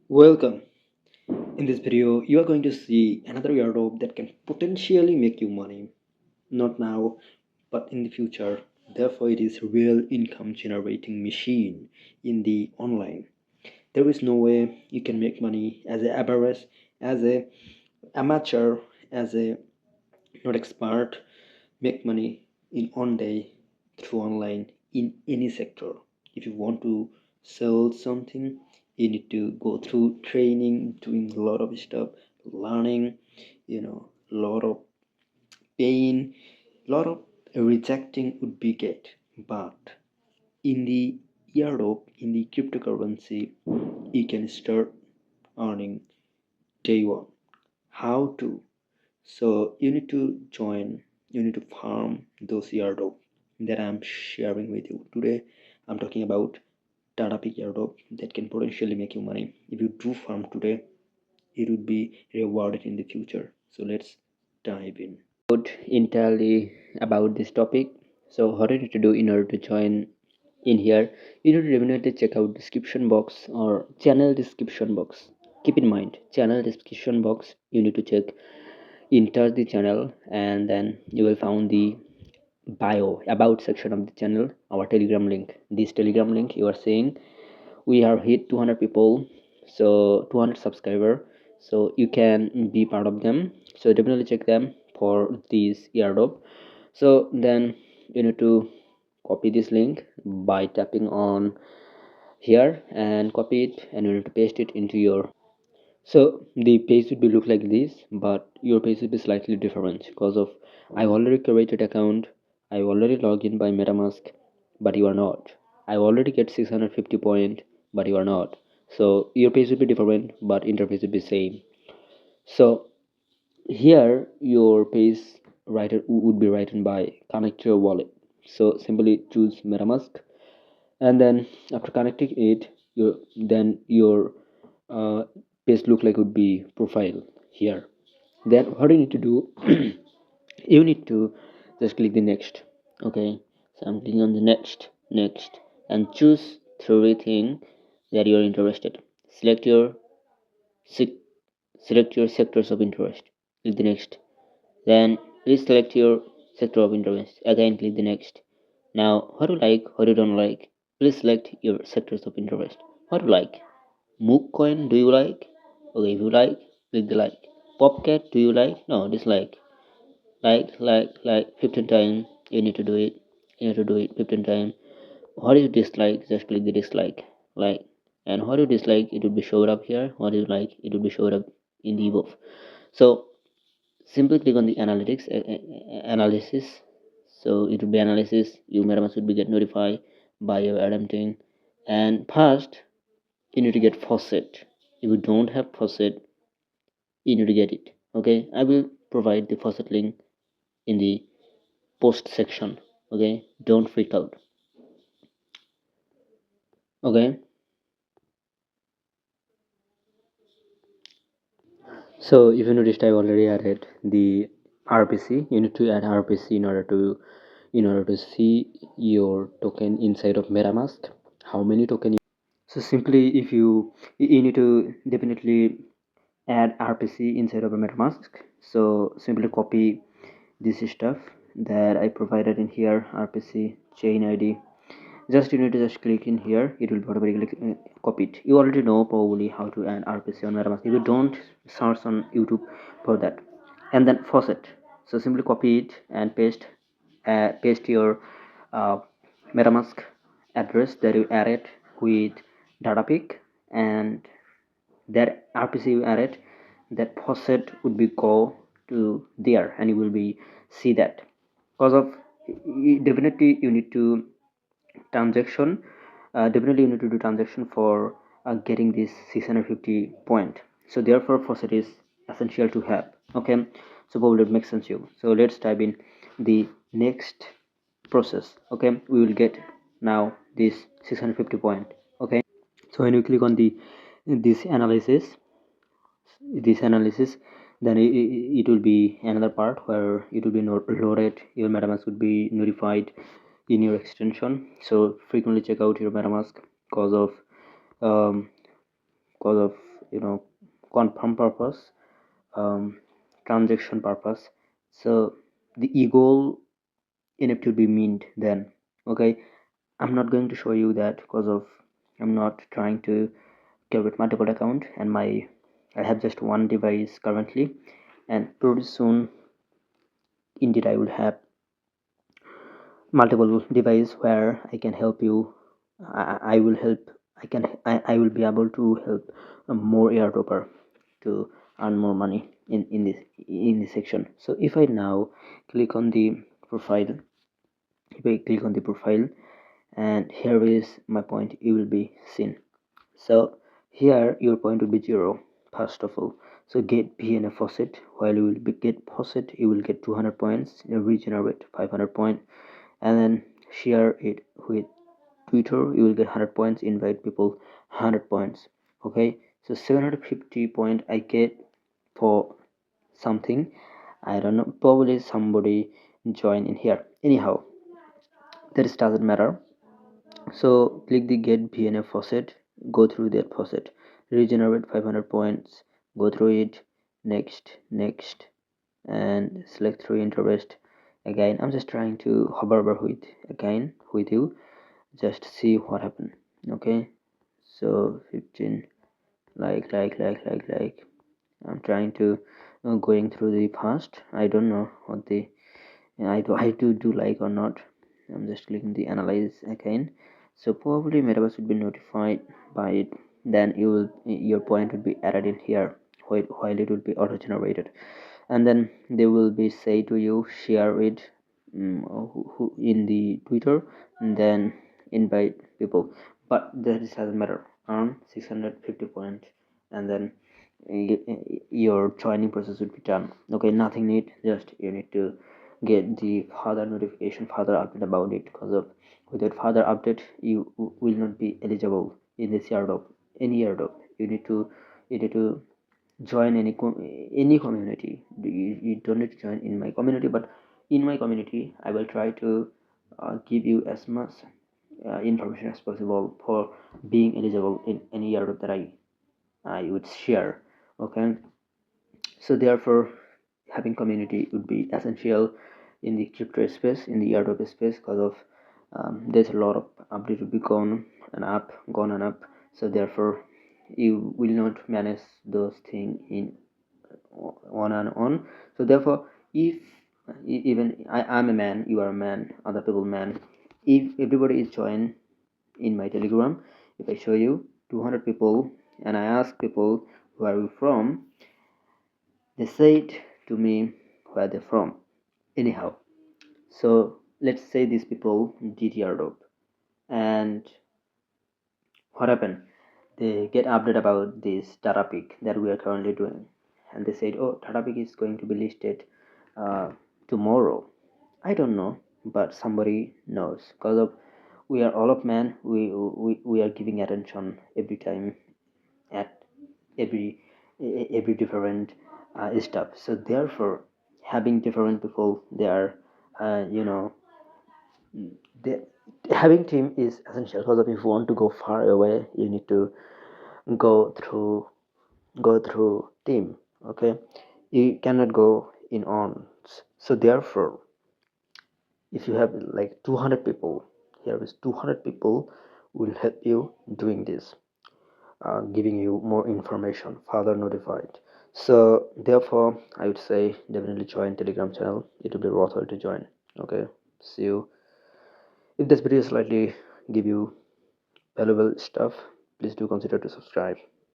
Welcome. In this video, you are going to see another airdrop that can potentially make you money. Not now, but in the future. Therefore, it is real income generating machine in the online. There is no way you can make money as a average, as a amateur, as a not expert, make money in one day through online in any sector. If you want to sell something, you need to go through training, doing a lot of stuff, learning, a lot of pain, a lot of rejecting would be get. But in the airdrop, in the cryptocurrency, you can start earning day one. How to? So you need to join, you need to farm those airdrop that I'm sharing with you today. I'm talking about DataPig Airdrop that can potentially make you money. If you do farm today, it would be rewarded in the future. So let's dive in. Entirely about this topic. So what you need to do in order to join in here, you need to definitely check out description box or channel description box. Keep in mind, channel description box, you need to check, enter the channel, and then you will find the bio about section of the channel, our telegram link. This telegram link you are seeing, we have hit 200 people, so 200 subscriber, so you can be part of them. So definitely check them for this airdrop. So then you need to copy this link by tapping on here and copy it, and you need to paste it into your. So the page would be look like this, but your page would be slightly different because of I've already created account, I've already logged in by Metamask, but you are not. I've already get 650 point, but you are not. So your page would be different, but interface would be same. So here your page written would be written by connect your wallet. So simply choose Metamask, and then after connecting it, your uh, page look like would be profile here. Then what you need to do, you need to just click the next. Okay, so I'm clicking on the next, and choose three thing that you're interested. Select your se- select your sectors of interest. Click the next. Then please select your sector of interest. Again, click the next. Now, what you like, what you don't like, please select your sectors of interest. What you like? Mook coin, do you like? Okay, if you like, click the like. Popcat, do you like? No, dislike. Like 15 times. You need to do it. You need to do it 15 times. What you dislike, just click the dislike. Like. And what you dislike, it will be showed up here. What you like, it will be showed up in the above. So simply click on the analysis. So it will be analysis. Your Metamask will be get notified by your attempting. And first, you need to get faucet. If you don't have faucet, you need to get it. Okay, I will provide the faucet link in the post section. Okay, don't freak out. Okay, so if you noticed, I've already added the RPC. You need to add RPC in order to see your token inside of MetaMask. How many token? So simply, if you need to definitely add RPC inside of a MetaMask. So simply copy this stuff that I provided in here, RPC chain ID. Just you need to just click in here, it will automatically copy it. You already know probably how to add RPC on MetaMask. If you don't, search on YouTube for that. And then faucet. So simply copy it and paste your uh, MetaMask address that you added with DataPig, and that RPC you added, that faucet would be go to there, and you will be see that. Because of definitely you need to transaction, definitely you need to do transaction for getting this 650 point. So therefore faucet is essential to have. Okay, so probably it makes sense to you. So let's dive in the next process. Okay, we will get now this 650 point. Okay, so when you click on this analysis, then it will be another part where it will be loaded. Your MetaMask would be notified in your extension. So frequently check out your MetaMask because of confirm purpose, um, transaction purpose. So the eagle NFT will be mint then. Okay, I'm not going to show you that because of I'm not trying to create multiple account, and I have just one device currently, and pretty soon indeed I will have multiple device where I can help you. I will help. I will be able to help more airdropper to earn more money in this section. So if I now click on the profile, if I click on the profile, and here is my point, you will be seen. So here your point will be 0 first of all. So get PNF faucet. While you will be get faucet, you will get 200 points. Regenerate 500 point, and then share it with Twitter. You will get 100 points. Invite people 100 points. Okay, so 750 point I get for something. I don't know. Probably somebody join in here. Anyhow, that doesn't matter. So click the get BNF faucet, go through that faucet, regenerate 500 points, go through it, next, and select through interest. Again, I'm just trying to hover over with you, just see what happened. Okay, so 15, like. I'm trying to going through the past. I don't know what the I do like or not. I'm just clicking the analyze again. So probably Metamask would be notified by it. Then your point would be added in here while it will be auto generated, and then they will be say to you share it in the Twitter, and then invite people. But that doesn't matter. Earn 650 points, and then your joining process would be done. Okay, nothing need, just you need to get the further notification, further update about it, because of without further update you will not be eligible in this airdrop, any airdrop. You need to join any community. You don't need to join in my community, but in my community I will try to give you as much information as possible for being eligible in any airdrop that I would share. Okay, so therefore having community would be essential in the crypto space, in the airdrop space, because of there's a lot of update will be gone and up. So therefore you will not manage those things in on and on. So therefore if even I'm a man, you are a man, other people man, if everybody is joined in my telegram, if I show you 200 people and I ask people where are you from, they said to me where they're from. Anyhow, so let's say these people did airdrop, and what happened? They get update about this DataPig that we are currently doing, and they said, "Oh, DataPig is going to be listed tomorrow." I don't know, but somebody knows, because of we are all of man. We are giving attention every time at every every different stuff. So therefore having different people there, you know, the, having team is essential, because if you want to go far away you need to go through team. Okay, you cannot go in on. So therefore if you have like 200 people, here is 200 people will help you doing this, giving you more information further notified. So therefore I would say definitely join telegram channel, it will be worthwhile to join. Okay, see you. If this video slightly give you valuable stuff, please do consider to subscribe.